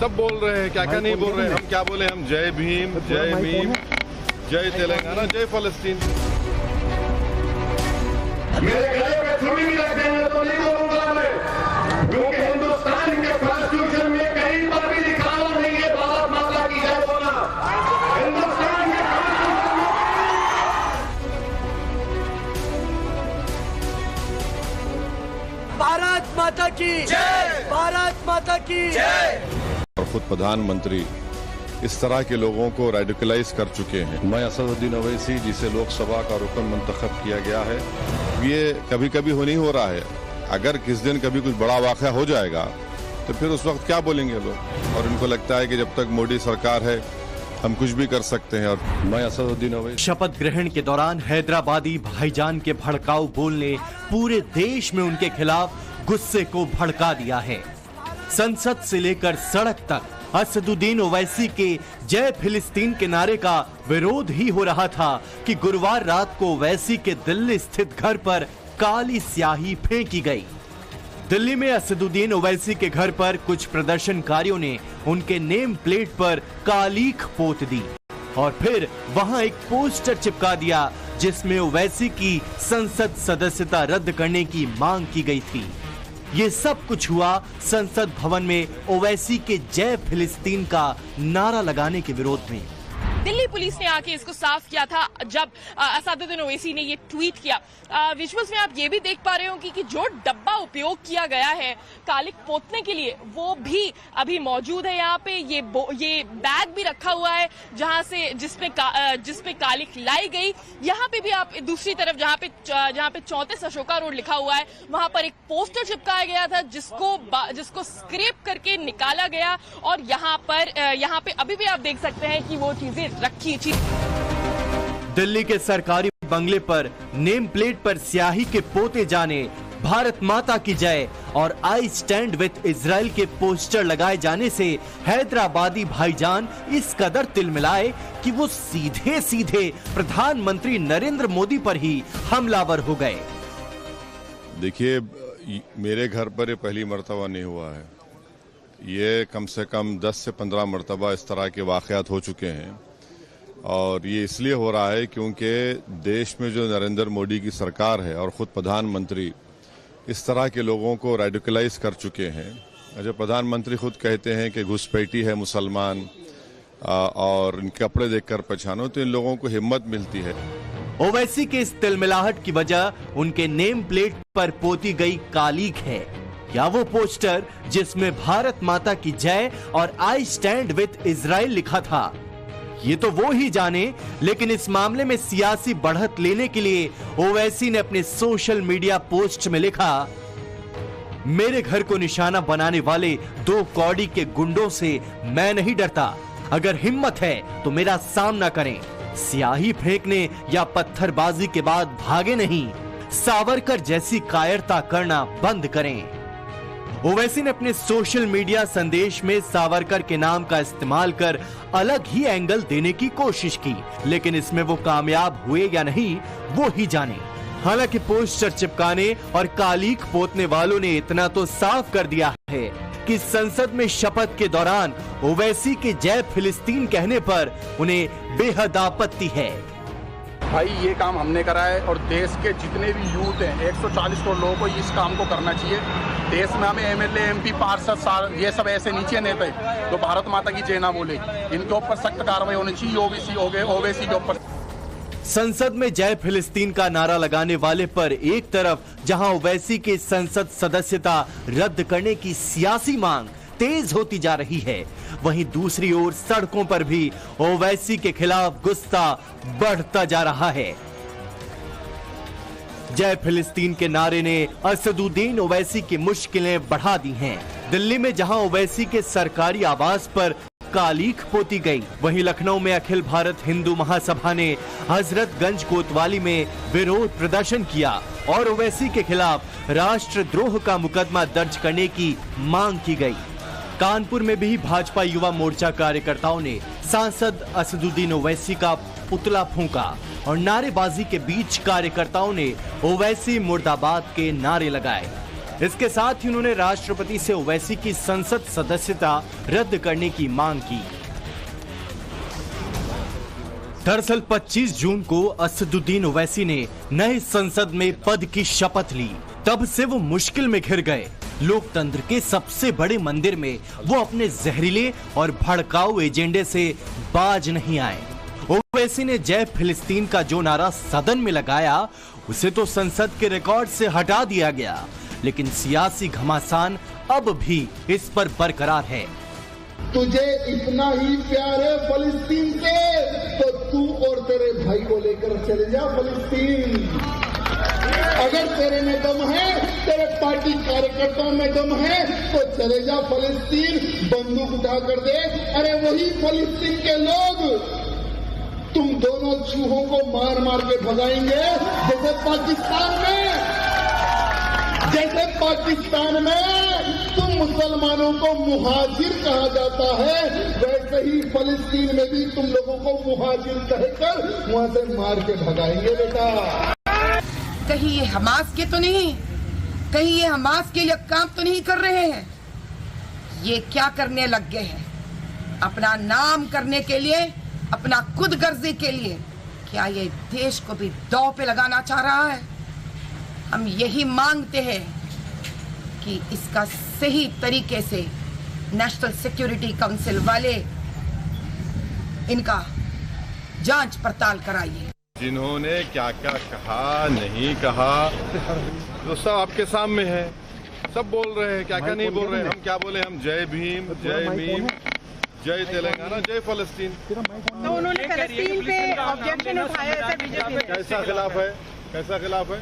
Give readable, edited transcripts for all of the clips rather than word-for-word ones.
सब बोल रहे हैं, क्या क्या नहीं बोल रहे हैं। हम क्या बोले, हम जय भीम, जय मीम, जय तेलंगाना, जय फलस्तीन। मेरे गले पे छुरी भी रख देंगे तो नहीं बोलूंगा मैं, क्योंकि हिंदुस्तान के कॉन्स्टिट्यूशन में कहीं पर भी लिखा हुआ नहीं है भारत माता की जय बोलना। हिंदुस्तान के भारत माता की जय, भारत माता की जय। और खुद प्रधानमंत्री इस तरह के लोगों को रेडिकलाइज कर चुके हैं। मैं असदुद्दीन ओवैसी, जिसे लोकसभा का रुकन मुंतखब किया गया है, ये कभी कभी नहीं हो रहा है। अगर किस दिन कभी कुछ बड़ा वाक़या हो जाएगा तो फिर उस वक्त क्या बोलेंगे लोग। और इनको लगता है कि जब तक मोदी सरकार है हम कुछ भी कर सकते हैं। और मैं असदुद्दीन ओवैसी। शपथ ग्रहण के दौरान हैदराबादी भाईजान के भड़काऊ बोल ने पूरे देश में उनके खिलाफ गुस्से को भड़का दिया है। संसद से लेकर सड़क तक असदुद्दीन ओवैसी के जय फिलिस्तीन के नारे का विरोध ही हो रहा था कि गुरुवार रात को ओवैसी के दिल्ली स्थित घर पर काली स्याही फेंकी गई। दिल्ली में असदुद्दीन ओवैसी के घर पर कुछ प्रदर्शनकारियों ने उनके नेम प्लेट पर कालीख पोत दी और फिर वहां एक पोस्टर चिपका दिया जिसमें ओवैसी की संसद सदस्यता रद्द करने की मांग की गई थी। ये सब कुछ हुआ संसद भवन में ओवैसी के जय फिलिस्तीन का नारा लगाने के विरोध में। दिल्ली पुलिस ने आके इसको साफ किया था जब असदुद्दीन ओवैसी ने ये ट्वीट किया। विजुअल्स में आप ये भी देख पा रहे हो कि जो डब्बा उपयोग किया गया है कालिक पोतने के लिए वो भी अभी मौजूद है। यहाँ पे ये बैग भी रखा हुआ है जिसपे कालिक लाई गई। यहाँ पे भी आप दूसरी तरफ जहाँ पे 34 अशोका रोड लिखा हुआ है वहां पर एक पोस्टर चिपकाया गया था जिसको स्क्रैप करके निकाला गया और यहाँ पे अभी भी आप देख सकते हैं कि वो चीजें रखी थी। दिल्ली के सरकारी बंगले पर नेम प्लेट पर स्याही के पोते जाने, भारत माता की जय और आई स्टैंड विथ इजराइल के पोस्टर लगाए जाने से हैदराबादी भाईजान इस कदर तिलमिलाए कि वो सीधे सीधे प्रधानमंत्री नरेंद्र मोदी पर ही हमलावर हो गए। देखिए, मेरे घर पर ये पहली मर्तबा नहीं हुआ है। ये कम से कम 10 से 15 मर्तबा इस तरह के वाक़यात हो चुके हैं और ये इसलिए हो रहा है क्योंकि देश में जो नरेंद्र मोदी की सरकार है और ख़ुद प्रधानमंत्री इस तरह के लोगों को रेडिकलाइज कर चुके हैं। जो प्रधानमंत्री खुद कहते हैं कि घुसपैठी है मुसलमान और इनके कपड़े देखकर पहचानो, तो इन लोगों को हिम्मत मिलती है। ओवैसी के इस तिलमिलाहट की वजह उनके नेम प्लेट पर पोती गई कालीख है या वो पोस्टर जिसमें भारत माता की जय और आई स्टैंड विथ इजराइल लिखा था। ये तो वो ही जाने, लेकिन इस मामले में सियासी बढ़त लेने के लिए ओवैसी ने अपने सोशल मीडिया पोस्ट में लिखा, मेरे घर को निशाना बनाने वाले 2 कौड़ी के गुंडों से मैं नहीं डरता। अगर हिम्मत है तो मेरा सामना करें। स्याही फेंकने या पत्थरबाजी के बाद भागे नहीं। सावरकर जैसी कायरता करना बंद करें। ओवैसी ने अपने सोशल मीडिया संदेश में सावरकर के नाम का इस्तेमाल कर अलग ही एंगल देने की कोशिश की, लेकिन इसमें वो कामयाब हुए या नहीं वो ही जाने। हालांकि पोस्टर चिपकाने और कालीख पोतने वालों ने इतना तो साफ कर दिया है कि संसद में शपथ के दौरान ओवैसी के जय फिलिस्तीन कहने पर उन्हें बेहद आपत्ति है। भाई ये काम हमने करा है और देश के जितने भी यूथ हैं 140 करोड़ लोगों को इस काम को करना चाहिए। देश में हमें एमएलए, एमपी, पार्षद ये सब ऐसे नीचे नेता है तो भारत माता की जय ना बोले, इनके ऊपर सख्त कार्रवाई होनी चाहिए। ओवैसी के ऊपर। संसद में जय फिलिस्तीन का नारा लगाने वाले पर एक तरफ जहां ओवैसी की संसद सदस्यता रद्द करने की सियासी मांग तेज होती जा रही है, वहीं दूसरी ओर सड़कों पर भी ओवैसी के खिलाफ गुस्सा बढ़ता जा रहा है। जय फिलिस्तीन के नारे ने असदुद्दीन ओवैसी की मुश्किलें बढ़ा दी हैं। दिल्ली में जहां ओवैसी के सरकारी आवास पर कालीख पोती गई, वहीं लखनऊ में अखिल भारत हिंदू महासभा ने हजरतगंज कोतवाली में विरोध प्रदर्शन किया और ओवैसी के खिलाफ राष्ट्रद्रोह का मुकदमा दर्ज करने की मांग की गई। कानपुर में भी भाजपा युवा मोर्चा कार्यकर्ताओं ने सांसद असदुद्दीन ओवैसी का पुतला फूंका और नारेबाजी के बीच कार्यकर्ताओं ने ओवैसी मुर्दाबाद के नारे लगाए। इसके साथ ही उन्होंने राष्ट्रपति से ओवैसी की संसद सदस्यता रद्द करने की मांग की। दरअसल 25 जून को असदुद्दीन ओवैसी ने नए संसद में पद की शपथ ली। तब से वो मुश्किल में घिर गए। लोकतंत्र के सबसे बड़े मंदिर में वो अपने जहरीले और भड़काऊ एजेंडे से बाज नहीं आए। ओवैसी ने जय फिलिस्तीन का जो नारा सदन में लगाया, उसे तो संसद के रिकॉर्ड से हटा दिया गया, लेकिन सियासी घमासान अब भी इस पर बरकरार है। तुझे इतना ही प्यार है फिलिस्तीन से तो तू और तेरे भाई को लेकर चले जा फिलिस्तीन। अगर तेरे में दम है, तेरे पार्टी कार्यकर्ताओं में दम है तो चले जा फिलिस्तीन, बंदूक उठा कर दे। अरे वही फिलिस्तीन के लोग तुम दोनों चूहों को मार मार के भगाएंगे, जैसे पाकिस्तान में तुम मुसलमानों को मुहाजिर कहा जाता है, वैसे ही फिलिस्तीन में भी तुम लोगों को मुहाजिर कहकर वहां से मार के भगाएंगे बेटा। कहीं ये हमास के तो नहीं, कहीं ये हमास के लिए काम तो नहीं कर रहे हैं? ये क्या करने लग गए हैं? अपना नाम करने के लिए, अपना खुद गर्जी के लिए क्या ये देश को भी दांव पे लगाना चाह रहा है? हम यही मांगते हैं कि इसका सही तरीके से नेशनल सिक्योरिटी काउंसिल वाले इनका जांच पड़ताल कराइए। जिन्होंने क्या क्या कहा नहीं कहा तो सब आपके सामने है, सब बोल रहे हैं, क्या क्या नहीं बोल रहे हैं। हम क्या बोले? हम जय भीम, जय मीम, जय तेलंगाना, जय फिलिस्तीन। तो उन्होंने फिलिस्तीन पे ऑब्जेक्शन उठाया है बीजेपी। कैसा खिलाफ है? कैसा खिलाफ है?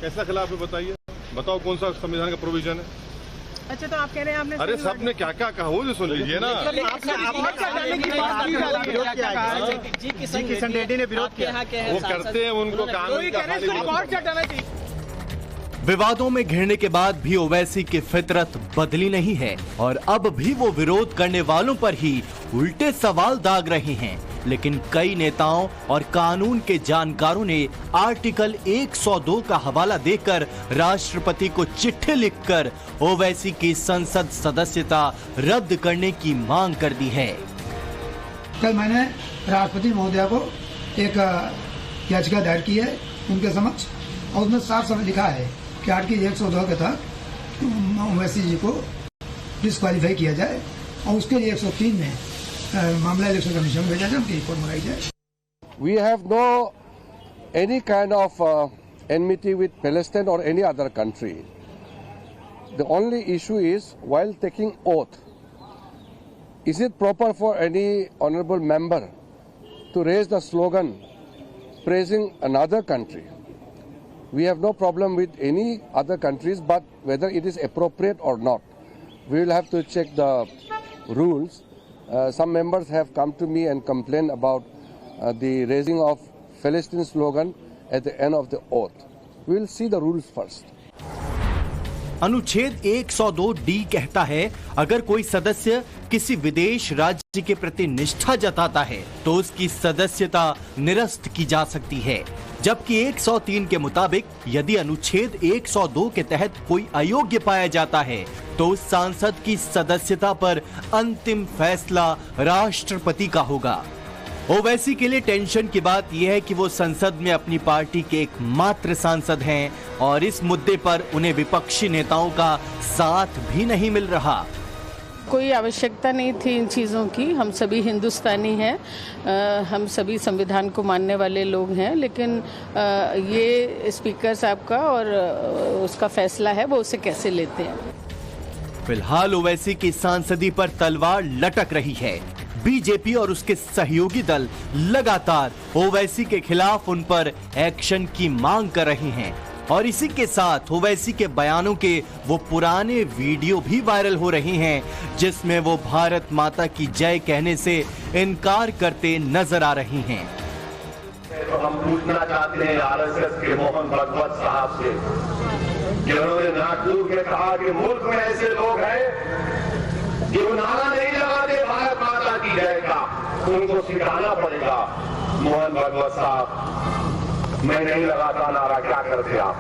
कैसा खिलाफ है बताइए, बताओ कौन सा संविधान का प्रोविजन है? अच्छा, तो आप कह रहे हैं आपने अरे सबने क्या क्या कहा वो भी सुन लीजिए ना। किशन रेड्डी ने विरोध किया, वो करते हैं, उनको कानून का विवादों में घिरने के बाद भी ओवैसी की फितरत बदली नहीं है और अब भी वो विरोध करने वालों पर ही उल्टे सवाल दाग रहे हैं। लेकिन कई नेताओं और कानून के जानकारों ने आर्टिकल 102 का हवाला देकर राष्ट्रपति को चिट्ठी लिखकर ओवैसी की संसद सदस्यता रद्द करने की मांग कर दी है। कल मैंने राष्ट्रपति महोदया को एक याचिका दायर की है उनके समक्ष, और उसमें साफ साफ लिखा है कि आर्टिकल 102 के तहत ओवैसी जी को डिस्क्वालीफाई किया जाए और उसके लिए 103 में मामला इलेक्शन कमीशन में भेजा जाए, उनकी रिपोर्ट मंगाई जाए। We have no any kind of enmity with Palestine or any other country. The only issue is while taking oath, is it proper for any honorable member to raise the slogan praising another country? We have no problem with any other countries, but whether it is appropriate or not, we will have to check the rules. Some members have come to me and complained about the raising of Palestine slogan at the end of the oath. We will see the rules first. अनुच्छेद 102D कहता है, अगर कोई सदस्य किसी विदेश राज्य के प्रति निष्ठा जताता है तो उसकी सदस्यता निरस्त की जा सकती है। जबकि 103 के मुताबिक यदि अनुच्छेद 102 के तहत कोई अयोग्य पाया जाता है तो उस सांसद की सदस्यता पर अंतिम फैसला राष्ट्रपति का होगा। ओवैसी के लिए टेंशन की बात यह है कि वो संसद में अपनी पार्टी के एकमात्र सांसद हैं और इस मुद्दे पर उन्हें विपक्षी नेताओं का साथ भी नहीं मिल रहा। कोई आवश्यकता नहीं थी इन चीज़ों की। हम सभी हिंदुस्तानी हैं, हम सभी संविधान को मानने वाले लोग हैं, लेकिन ये स्पीकर साहब का और उसका फैसला है, वो उसे कैसे लेते हैं। फिलहाल ओवैसी की सांसदी पर तलवार लटक रही है। बीजेपी और उसके सहयोगी दल लगातार ओवैसी के खिलाफ उन पर एक्शन की मांग कर रहे हैं और इसी के साथ ओवैसी के बयानों के वो पुराने वीडियो भी वायरल हो रहे हैं जिसमें वो भारत माता की जय कहने से इनकार करते नजर आ रहे हैं। तो हम पूछना चाहते हैं आरएसएस के मोहन भागवत साहब से कि उन्होंने नागपुर में कहा कि मुल्क में ऐसे लोग हैं कि वो नारा नहीं लगाते भारत माता की जय का, उनको सिखाना पड़ेगा। मोहन भागवत साहब, मैं नहीं लगाता नारा, क्या करते आप?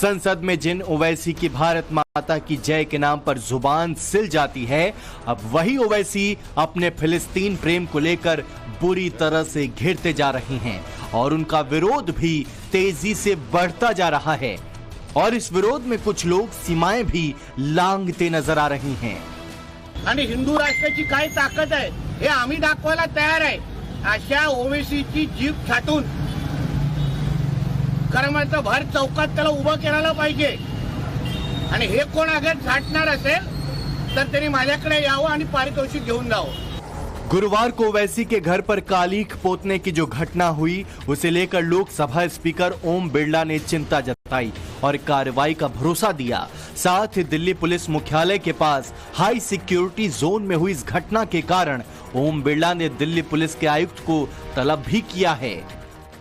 संसद में जिन ओवैसी की भारत माता की जय के नाम पर जुबान सिल जाती है, अब वही ओवैसी अपने फिलिस्तीन प्रेम को लेकर बुरी तरह से घिरते जा रहे हैं और उनका विरोध भी तेजी से बढ़ता जा रहा है और इस विरोध में कुछ लोग सीमाएं भी लांघते नजर आ रही हैं। आणि हिंदू राष्ट्राची काय ताकद आहे हे आम्ही दाखवायला तयार आहे। अशा ओवेसीची जीभ छाटून कर्माचं भर चौकात त्याला उभं करायला पाहिजे आणि हे कोण अगर छाटणार असेल तर त्यांनी माझ्याकडे यावं आणि पारितोषिक घेऊन जावं। गुरुवार को ओवैसी के घर पर कालीख पोतने की जो घटना हुई उसे लेकर लोकसभा स्पीकर ओम बिरला ने चिंता जताई और कार्रवाई का भरोसा दिया। साथ ही दिल्ली पुलिस मुख्यालय के पास हाई सिक्योरिटी जोन में हुई इस घटना के कारण ओम बिरला ने दिल्ली पुलिस के आयुक्त को तलब भी किया है।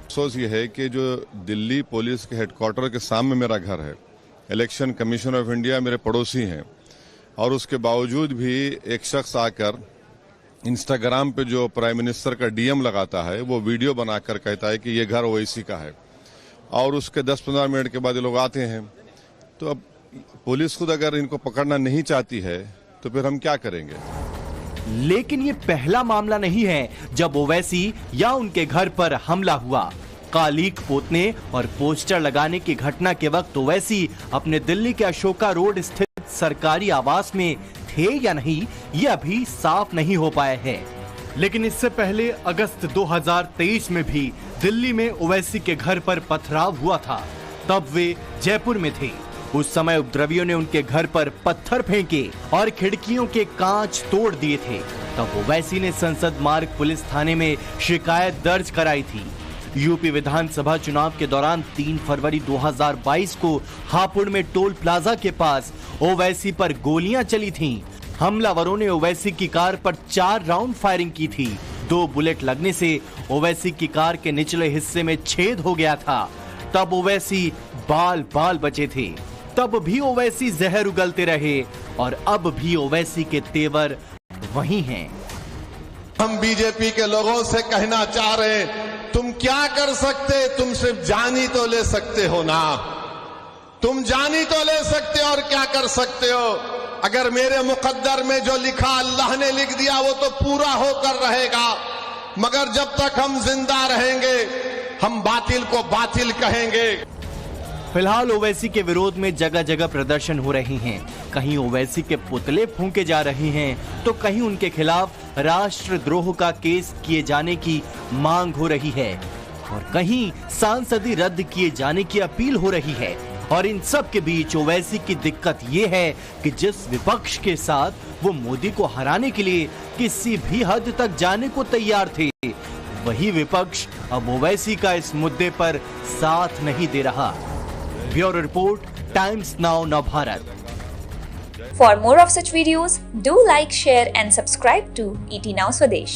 अफसोस ये है कि जो दिल्ली पुलिस के हेडक्वार्टर के सामने मेरा घर है, इलेक्शन कमीशन ऑफ इंडिया मेरे पड़ोसी हैं और उसके बावजूद भी एक शख्स आकर इंस्टाग्राम पे जो प्राइम मिनिस्टर का डीएम लगाता है वो वीडियो बनाकर कहता है कि ये घर ओवैसी का है और उसके 10-15 मिनट के बाद ये लोग आते हैं। तो अब पुलिस खुद अगर इनको पकड़ना नहीं चाहती है तो फिर हम क्या करेंगे। लेकिन ये पहला मामला नहीं है जब ओवैसी या उनके घर पर हमला हुआ। कालीख पोतने और पोस्टर लगाने की घटना के वक्त ओवैसी अपने दिल्ली के अशोका रोड स्थित सरकारी आवास में थे या नहीं, ये अभी साफ नहीं हो पाया है। लेकिन इससे पहले अगस्त 2023 में भी दिल्ली में ओवैसी के घर पर पथराव हुआ था। तब वे जयपुर में थे। उस समय उपद्रवियों ने उनके घर पर पत्थर फेंके और खिड़कियों के कांच तोड़ दिए थे। तब ओवैसी ने संसद मार्ग पुलिस थाने में शिकायत दर्ज कराई थी। यूपी विधानसभा चुनाव के दौरान 3 फरवरी 2022 को हापुड़ में टोल प्लाजा के पास ओवैसी पर गोलियां चली थीं। हमलावरों ने ओवैसी की कार पर 4 राउंड फायरिंग की थी। 2 बुलेट लगने से ओवैसी की कार के निचले हिस्से में छेद हो गया था। तब ओवैसी बाल बाल बचे थे। तब भी ओवैसी जहर उगलते रहे और अब भी ओवैसी के तेवर वही हैं। हम बीजेपी के लोगों से कहना चाह रहे हैं, तुम क्या कर सकते, तुम सिर्फ जान ही तो ले सकते हो ना। तुम जान ही तो ले सकते हो और क्या कर सकते हो। अगर मेरे मुकद्दर में जो लिखा अल्लाह ने लिख दिया वो तो पूरा होकर रहेगा, मगर जब तक हम जिंदा रहेंगे हम बातिल को बातिल कहेंगे। फिलहाल ओवैसी के विरोध में जगह जगह प्रदर्शन हो रहे हैं। कहीं ओवैसी के पुतले फूंके जा रहे हैं तो कहीं उनके खिलाफ राष्ट्रद्रोह का केस किए जाने की मांग हो रही है और कहीं सांसदी रद्द किए जाने की अपील हो रही है। और इन सब के बीच ओवैसी की दिक्कत ये है कि जिस विपक्ष के साथ वो मोदी को हराने के लिए किसी भी हद तक जाने को तैयार थे, वही विपक्ष अब ओवैसी का इस मुद्दे पर साथ नहीं दे रहा। Bureau report, times now Navbharat. For more of such videos, do like, share and subscribe to ET Now Swadesh.